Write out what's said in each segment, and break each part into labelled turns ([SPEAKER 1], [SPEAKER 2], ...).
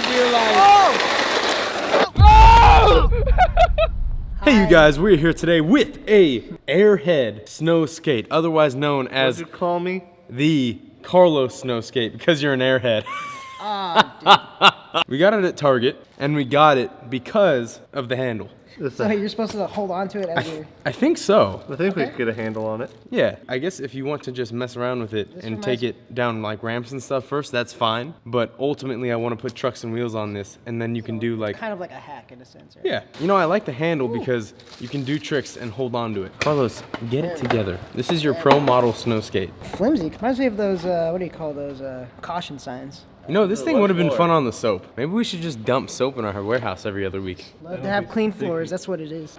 [SPEAKER 1] for dear life. Oh!
[SPEAKER 2] Hey you guys, we're here today with a Airhead Snowskate, otherwise known as
[SPEAKER 3] What'd you call me?
[SPEAKER 2] the Carlos Snowskate, because you're an Airhead. We got it at Target, and we got it because of the handle.
[SPEAKER 4] So you're supposed to hold on to it as you're...
[SPEAKER 2] I think so.
[SPEAKER 3] I think we could get a handle on it.
[SPEAKER 2] Yeah, I guess if you want to just mess around with it and take it down like ramps and stuff first, that's fine. But ultimately, I want to put trucks and wheels on this, and then you can do like...
[SPEAKER 4] Kind of like a hack in a sense, right?
[SPEAKER 2] Yeah. You know, I like the handle because you can do tricks and hold on to it. Carlos, get it together. This is your pro model Snowskate.
[SPEAKER 4] Flimsy. Reminds me of those, what do you call those, caution signs.
[SPEAKER 2] You know, this thing would have been fun on the soap. Maybe we should just dump soap in our warehouse every other week.
[SPEAKER 4] Love to have clean floors, that's what it is.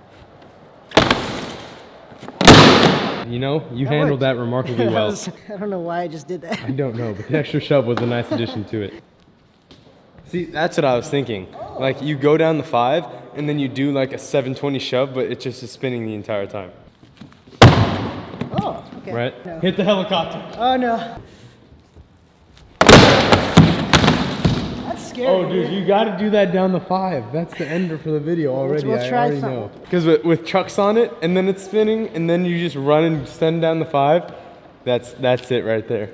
[SPEAKER 2] You know, you handled that remarkably well.
[SPEAKER 4] I don't know why I just did that.
[SPEAKER 2] I don't know, but the extra shove was a nice addition to it. See, that's what I was thinking. Like, you go down the 5, and then you do like a 720 shove, but it just is spinning the entire time.
[SPEAKER 4] Oh, okay.
[SPEAKER 2] Right?
[SPEAKER 4] No.
[SPEAKER 2] Hit the helicopter.
[SPEAKER 4] Oh, no. That's scary.
[SPEAKER 2] Oh, dude, you gotta do that down the 5. That's the ender for the video already.
[SPEAKER 4] We'll
[SPEAKER 2] I
[SPEAKER 4] try
[SPEAKER 2] already
[SPEAKER 4] something.
[SPEAKER 2] know. Because with trucks on it, and then it's spinning, and then you just run and send down the 5, that's it right there.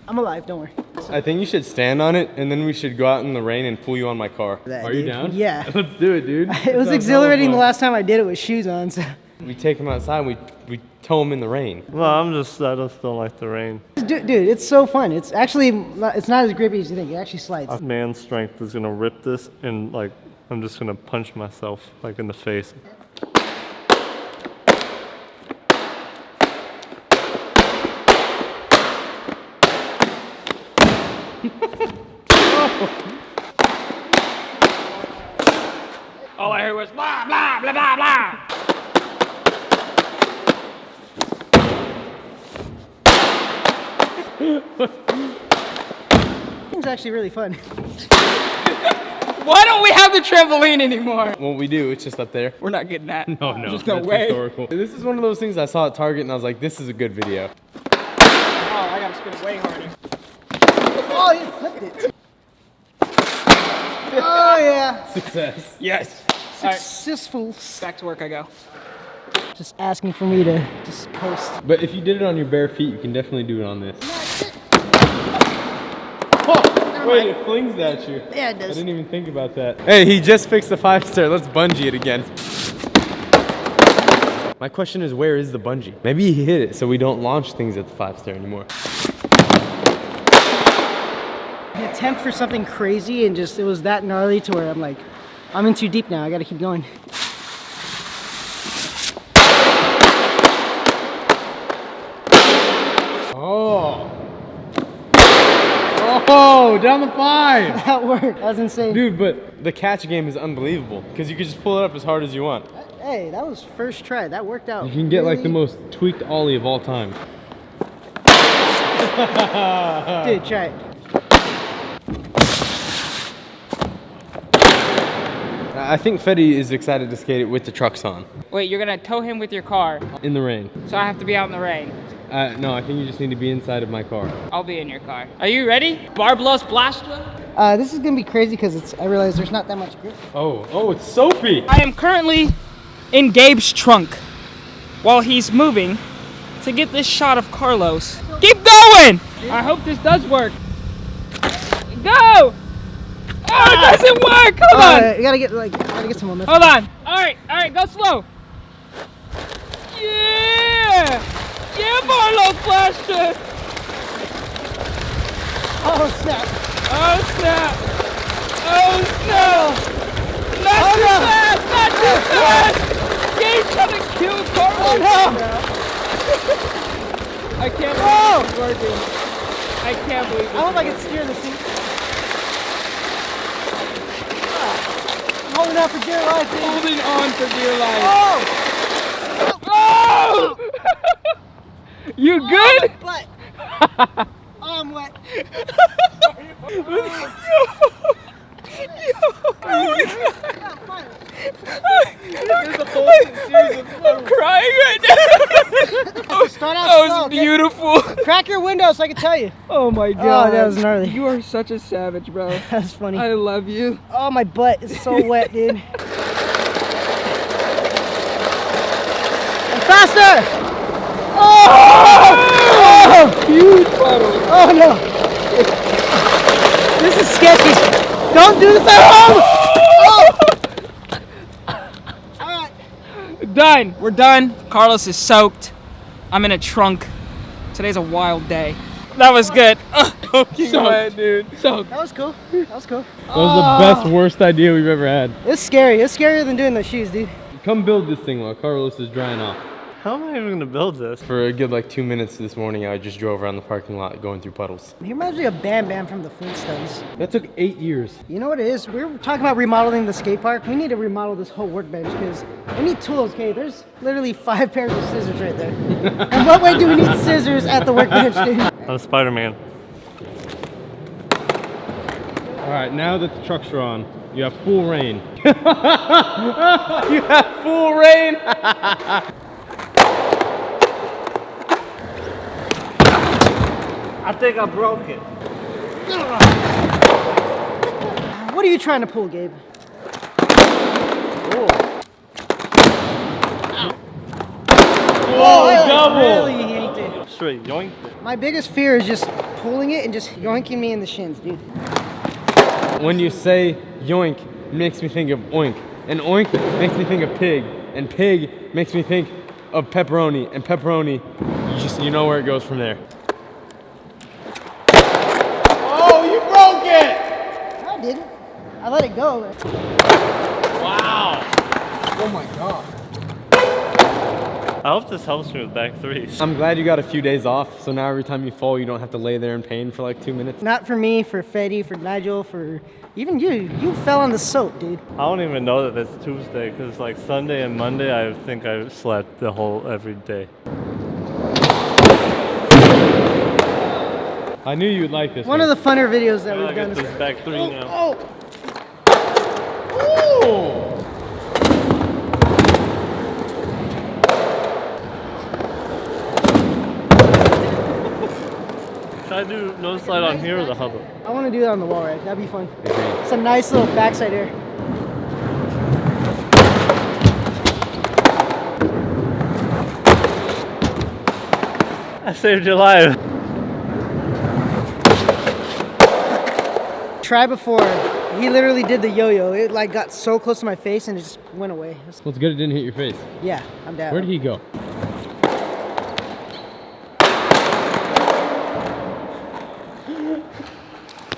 [SPEAKER 4] I'm alive, don't worry.
[SPEAKER 2] I think you should stand on it, and then we should go out in the rain and pull you on my car. Are you down?
[SPEAKER 4] Yeah.
[SPEAKER 2] Let's do it, dude.
[SPEAKER 4] It was exhilarating the last time I did it with shoes on, so.
[SPEAKER 2] We take him outside, and we tow him in the rain.
[SPEAKER 3] Well, I just don't like the rain.
[SPEAKER 4] Dude, it's so fun. It's actually, it's not as grippy as you think. It actually slides.
[SPEAKER 3] Man strength is gonna rip this, and like, I'm just gonna punch myself like in the face.
[SPEAKER 1] All I heard was blah, blah, blah, blah, blah.
[SPEAKER 4] It's actually really fun.
[SPEAKER 1] Why don't we have the trampoline anymore?
[SPEAKER 2] Well, we do. It's just up there.
[SPEAKER 1] We're not getting that.
[SPEAKER 2] Oh, no.
[SPEAKER 1] There's no
[SPEAKER 2] That's
[SPEAKER 1] way.
[SPEAKER 2] historical. This is one of those things I saw at Target, and I was like, this is a good video.
[SPEAKER 1] Oh, I gotta spin way harder.
[SPEAKER 4] Oh, you flipped it. Oh, yeah.
[SPEAKER 2] Success.
[SPEAKER 1] Yes. All right,
[SPEAKER 4] Successful.
[SPEAKER 1] back to work I go.
[SPEAKER 4] Just asking for me to just post.
[SPEAKER 2] But if you did it on your bare feet, you can definitely do it on this. Wait, it flings at you.
[SPEAKER 4] Yeah, it
[SPEAKER 2] I
[SPEAKER 4] does.
[SPEAKER 2] didn't even think about that. Hey, he just fixed the 5-star. Let's bungee it again. My question is, where is the bungee? Maybe he hit it so we don't launch things at the 5-star anymore.
[SPEAKER 4] The attempt for something crazy and just, it was that gnarly to where I'm like, I'm in too deep now. I gotta keep going.
[SPEAKER 2] Oh, down the 5.
[SPEAKER 4] That worked. That was insane.
[SPEAKER 2] Dude, but the catch game is unbelievable because you can just pull it up as hard as you want.
[SPEAKER 4] Hey, that was first try. That worked out.
[SPEAKER 2] You can get like the most tweaked ollie of all time.
[SPEAKER 4] Dude, try it.
[SPEAKER 2] I think Fetty is excited to skate it with the trucks on.
[SPEAKER 1] Wait, you're gonna tow him with your car,
[SPEAKER 2] In the rain.
[SPEAKER 1] so I have to be out in the rain.
[SPEAKER 2] No, I think you just need to be inside of my car.
[SPEAKER 1] I'll be in your car. Are you ready? Barbless Blaster?
[SPEAKER 4] This is gonna be crazy because I realize there's not that much grip.
[SPEAKER 2] Oh, it's soapy.
[SPEAKER 1] I am currently in Gabe's trunk while he's moving to get this shot of Carlos. Keep going! I hope this does work. Go! Oh, it doesn't work! Hold on!
[SPEAKER 4] You gotta get some momentum.
[SPEAKER 1] Hold on. Alright, go slow. Yeah! Yeah, Barlow Blaster!
[SPEAKER 4] Oh snap!
[SPEAKER 1] Oh snap! Oh no! Not too fast! Not too fast! Gabe's gonna kill Carlos!
[SPEAKER 4] Oh
[SPEAKER 1] I can't believe it's working. I can't believe
[SPEAKER 4] no! I hope I
[SPEAKER 1] it's
[SPEAKER 4] can steer this thing. I'm holding out for dear life, dude.
[SPEAKER 1] holding on for dear life.
[SPEAKER 4] Oh!
[SPEAKER 1] Oh! You good?
[SPEAKER 4] Butt. Oh, I'm wet.
[SPEAKER 1] I'm crying right now.
[SPEAKER 4] Start out
[SPEAKER 1] That
[SPEAKER 4] slow,
[SPEAKER 1] was
[SPEAKER 4] okay?
[SPEAKER 1] beautiful.
[SPEAKER 4] Crack your windows. know so I can tell you.
[SPEAKER 1] Oh my god.
[SPEAKER 4] Oh, that was gnarly.
[SPEAKER 1] You are such a savage, bro.
[SPEAKER 4] That's funny.
[SPEAKER 1] I love you.
[SPEAKER 4] Oh, my butt is so wet, dude. Faster! Oh!
[SPEAKER 1] Huge puddle.
[SPEAKER 4] Oh no! This is sketchy. Don't do this at home! Alright.
[SPEAKER 1] Done. We're done. Carlos is soaked. I'm in a trunk. Today's a wild day. That was good.
[SPEAKER 2] Soaking wet, dude.
[SPEAKER 1] Soaked.
[SPEAKER 4] That was cool. That was cool.
[SPEAKER 2] That was the best, worst idea we've ever had.
[SPEAKER 4] It's scary. It's scarier than doing the shoes, dude.
[SPEAKER 2] Come build this thing while Carlos is drying off.
[SPEAKER 3] How am I even gonna build this?
[SPEAKER 2] For a good like 2 minutes this morning, I just drove around the parking lot going through puddles.
[SPEAKER 4] He reminds me of Bam Bam from the Flintstones.
[SPEAKER 2] That took 8 years.
[SPEAKER 4] You know what it is? We're talking about remodeling the skate park. We need to remodel this whole workbench because we need tools, okay? There's literally 5 pairs of scissors right there. And what way do we need scissors at the workbench, dude?
[SPEAKER 3] I'm Spider-Man.
[SPEAKER 2] All right, now that the trucks are on, you have full reign. You have full reign.
[SPEAKER 3] I think I broke it.
[SPEAKER 4] What are you trying to pull, Gabe?
[SPEAKER 2] Whoa, double.
[SPEAKER 4] Really yanked it.
[SPEAKER 3] Straight yoink it.
[SPEAKER 4] My biggest fear is just pulling it and just yoinking me in the shins, dude.
[SPEAKER 2] When you say yoink, it makes me think of oink. And oink makes me think of pig. And pig makes me think of pepperoni. And pepperoni, you know where it goes from there. Oh, you broke it!
[SPEAKER 4] I didn't. I let it go.
[SPEAKER 2] Wow. Oh my god.
[SPEAKER 3] I hope this helps me with back threes.
[SPEAKER 2] I'm glad you got a few days off, so now every time you fall, you don't have to lay there in pain for like 2 minutes.
[SPEAKER 4] Not for me, for Fetty, for Nigel, for even you. You fell on the soap, dude.
[SPEAKER 3] I don't even know that it's Tuesday because like Sunday and Monday, I think I slept the whole every day.
[SPEAKER 2] I knew you'd like this
[SPEAKER 4] One of the funner videos that
[SPEAKER 3] I
[SPEAKER 4] we've
[SPEAKER 3] got
[SPEAKER 4] done.
[SPEAKER 3] this back three now.
[SPEAKER 4] Oh!
[SPEAKER 2] Oh!
[SPEAKER 3] Should I do no slide on here or the hubba?
[SPEAKER 4] I want to do that on the wall ride. That'd be fun.
[SPEAKER 2] Agreed.
[SPEAKER 4] It's a nice little backside air.
[SPEAKER 3] I saved your life.
[SPEAKER 4] Try before. He literally did the yo-yo. It like got so close to my face and it just went away.
[SPEAKER 2] Well, it's good it didn't hit your face.
[SPEAKER 4] Yeah, I'm down.
[SPEAKER 2] Where did he go?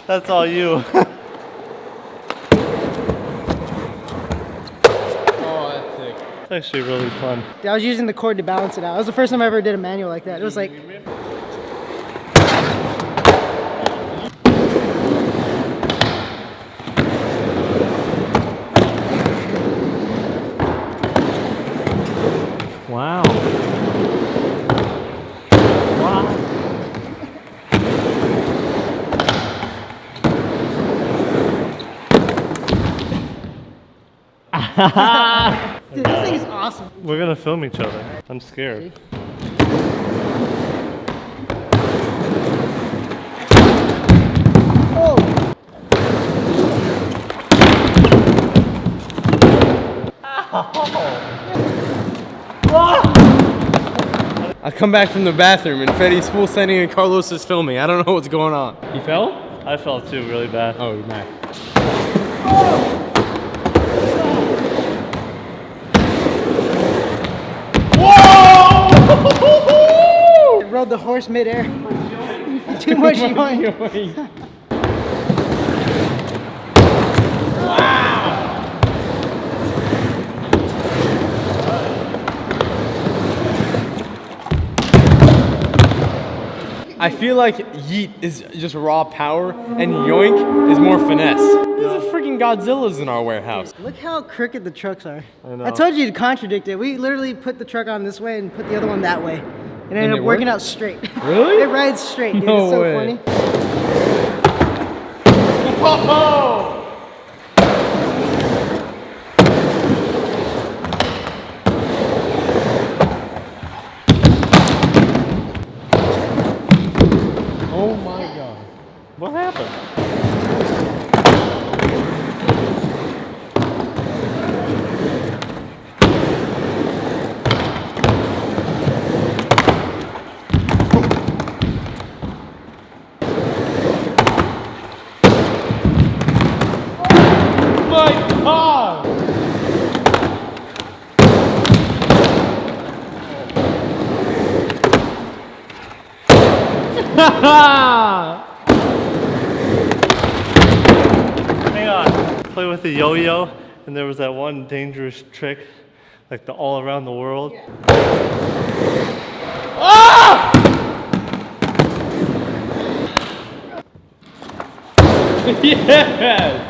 [SPEAKER 3] That's all you.
[SPEAKER 2] Oh, that's sick.
[SPEAKER 3] It's actually really fun.
[SPEAKER 4] I was using the cord to balance it out. It was the first time I ever did a manual like that. It was like,
[SPEAKER 3] Wow. Wow.
[SPEAKER 4] dude, this thing is awesome.
[SPEAKER 3] We're gonna film each other. I'm scared.
[SPEAKER 4] Oh,
[SPEAKER 2] I come back from the bathroom and Fetty's full sending and Carlos is filming. I don't know what's going on. He fell?
[SPEAKER 3] I fell too really bad.
[SPEAKER 2] Oh, you're mad.
[SPEAKER 4] it rode the horse midair. Too much yoink.
[SPEAKER 2] I feel like yeet is just raw power and yoink is more finesse. There's a freaking Godzilla's in our warehouse.
[SPEAKER 4] Look how crooked the trucks are.
[SPEAKER 3] I know.
[SPEAKER 4] I told you to contradict it. We literally put the truck on this way and put the other one that way. And it ended
[SPEAKER 2] it
[SPEAKER 4] up working
[SPEAKER 2] worked?
[SPEAKER 4] out straight.
[SPEAKER 2] Really?
[SPEAKER 4] It rides straight, dude.
[SPEAKER 2] No
[SPEAKER 4] It's so
[SPEAKER 2] way.
[SPEAKER 4] funny.
[SPEAKER 2] Whoa!
[SPEAKER 3] What happened?
[SPEAKER 2] My God!
[SPEAKER 3] Hang on. Play with the yo-yo, and there was that one dangerous trick, like the all around the world.
[SPEAKER 2] Ah! Yes!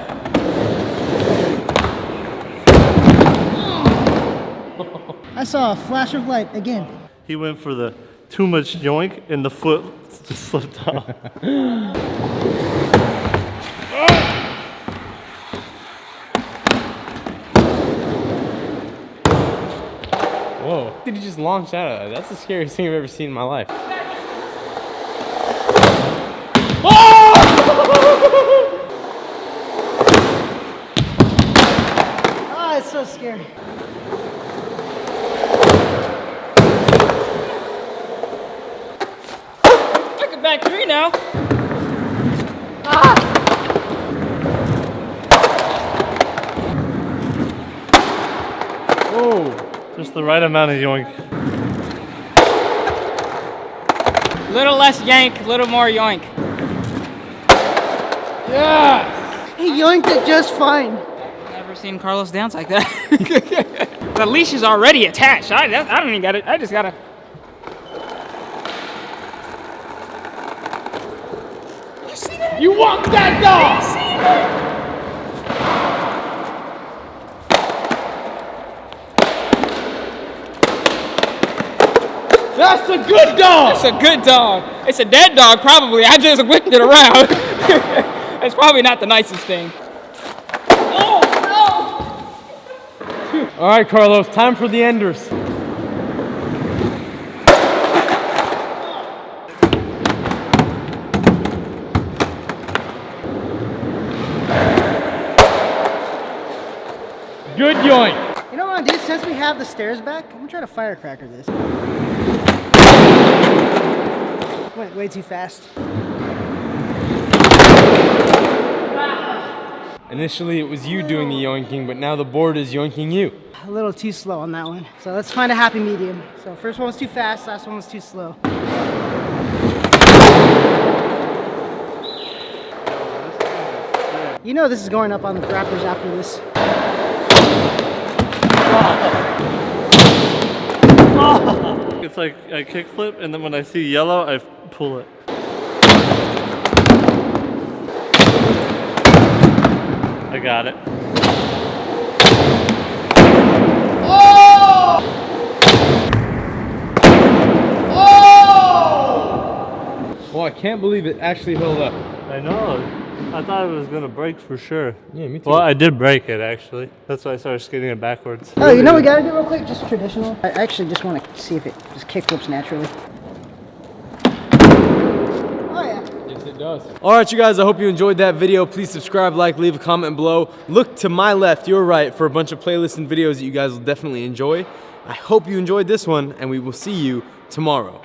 [SPEAKER 4] I saw a flash of light again.
[SPEAKER 3] He went for the too much yoink, and the foot just slipped off.
[SPEAKER 2] Whoa. Did he just launch out of that? That's the scariest thing I've ever seen in my life.
[SPEAKER 4] Oh, it's so scary.
[SPEAKER 1] Took it back 3 now.
[SPEAKER 2] Whoa.
[SPEAKER 3] Just the right amount of yoink.
[SPEAKER 1] Little less yank, little more yoink.
[SPEAKER 2] Yes!
[SPEAKER 4] He yoinked it just fine.
[SPEAKER 1] Never seen Carlos dance like that. The leash is already attached. I don't even got it. I just gotta. You see that?
[SPEAKER 2] You walked that dog!
[SPEAKER 1] You see that?
[SPEAKER 2] That's a good dog!
[SPEAKER 1] It's a good dog. It's a dead dog, probably. I just whipped it around. It's probably not the nicest thing. Oh, no!
[SPEAKER 2] All right, Carlos, time for the enders. Good yoink.
[SPEAKER 4] You know what, dude? Since we have the stairs back, I'm gonna try to firecracker this. Went way too fast.
[SPEAKER 2] Initially, it was you doing the yoinking, but now the board is yoinking you.
[SPEAKER 4] A little too slow on that one. So let's find a happy medium. So first one was too fast, last one was too slow. You know this is going up on the Raptors after this.
[SPEAKER 3] It's like I kickflip, and then when I see yellow, I pull it. I got it.
[SPEAKER 2] Oh! Well, I can't believe it actually held up.
[SPEAKER 3] I know. I thought it was gonna break for sure.
[SPEAKER 2] Yeah, me too.
[SPEAKER 3] Well, I did break it actually. That's why I started skating it backwards.
[SPEAKER 4] Oh, you know what we gotta do real quick? Just traditional. I actually just want to see if it just kickflips naturally. Oh yeah.
[SPEAKER 2] Yes, it does. All right, you guys, I hope you enjoyed that video. Please subscribe, like, leave a comment below. Look to my left, your right for a bunch of playlists and videos that you guys will definitely enjoy. I hope you enjoyed this one, and we will see you tomorrow.